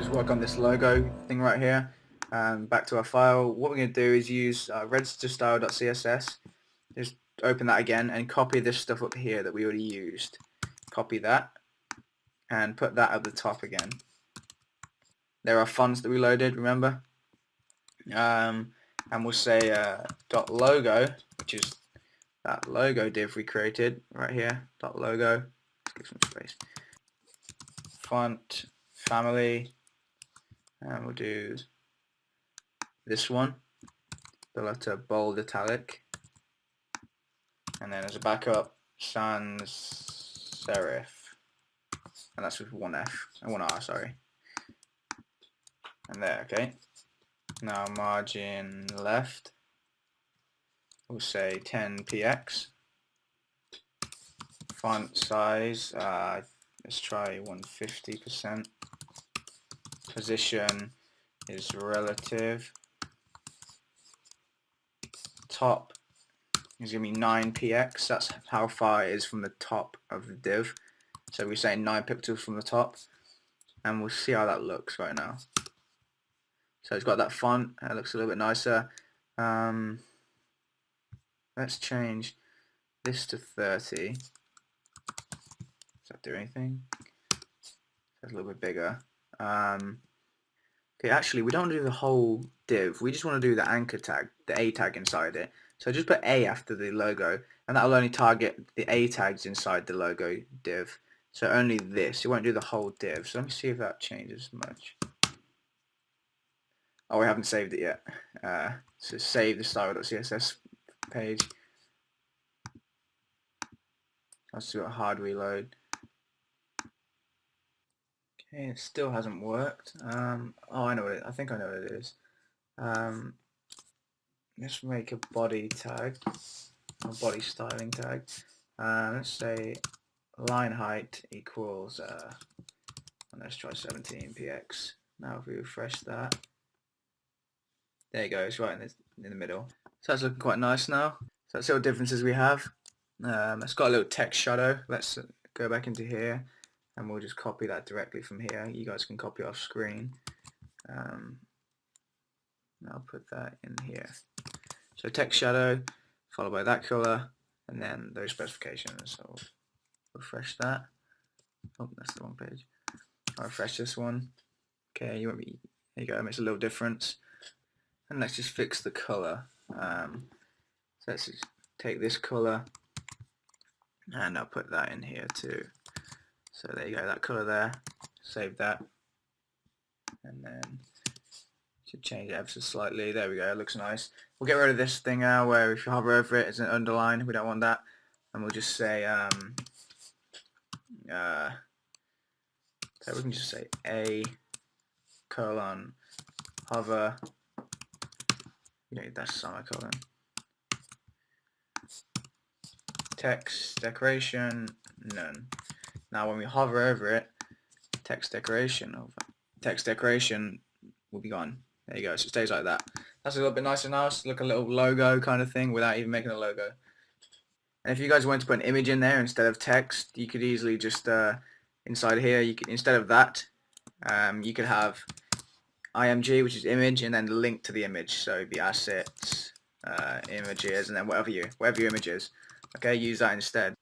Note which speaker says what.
Speaker 1: just work on this logo thing right here. Back to our file. What we're going to do is use registerstyle.css. Just open that again and copy this stuff up here that we already used. Copy that and put that at the top again. There are fonts that we loaded, remember? And we'll say .logo, which is that logo div we created right here. .logo. Let's give some space. Font family, and we'll do this one, the letter bold italic, and then as a backup sans serif, and that's with one F and one R, sorry. And there, okay. Now margin left, we'll say 10px. Font size, let's try 150%. Position is relative. Top is going to be 9px. That's how far it is from the top of the div. So we say 9 pixels from the top, and we'll see how that looks right now. So it's got that font. It looks a little bit nicer. Let's change this to 30. Does that do anything? That's a little bit bigger. Okay, actually, we don't want to do the whole div. We just want to do the anchor tag, the A tag inside it. So just put A after the logo, and that will only target the A tags inside the logo div. So only this. It won't do the whole div. So let me see if that changes much. Oh, we haven't saved it yet. So save the style.css page. Let's do a hard reload. Okay, it still hasn't worked. Oh, I know what it. I think I know what it is. Let's make a body tag, a body styling tag. Let's say line height equals. Let's try 17px. Now if we refresh that, there you go. It's right in the middle. So that's looking quite nice now. So that's all the differences we have. It's got a little text shadow. Let's go back into here, and we'll just copy that directly from here. You guys can copy off screen. I'll put that in here. So text shadow followed by that color, and then those specifications. So refresh that. Oh, that's the wrong page. I'll refresh this one. Okay, there you go. It makes a little difference. And let's just fix the color. So let's just take this color, and I'll put that in here too. So there you go, that color there. Save that, and then should change it ever so slightly. There we go, it looks nice. We'll get rid of this thing now where if you hover over it, it's an underline. We don't want that, and we'll just say so we can just say A colon hover. You don't need that semicolon. Text decoration none. Now when we hover over it, text decoration will be gone. There you go. So it stays like that. That's a little bit nicer now. It's like a little logo kind of thing without even making a logo. And if you guys wanted to put an image in there instead of text, you could easily just inside here, you could, instead of that, you could have img, which is image, and then the link to the image. So it'd be assets, images, and then whatever your image is. Okay, use that instead.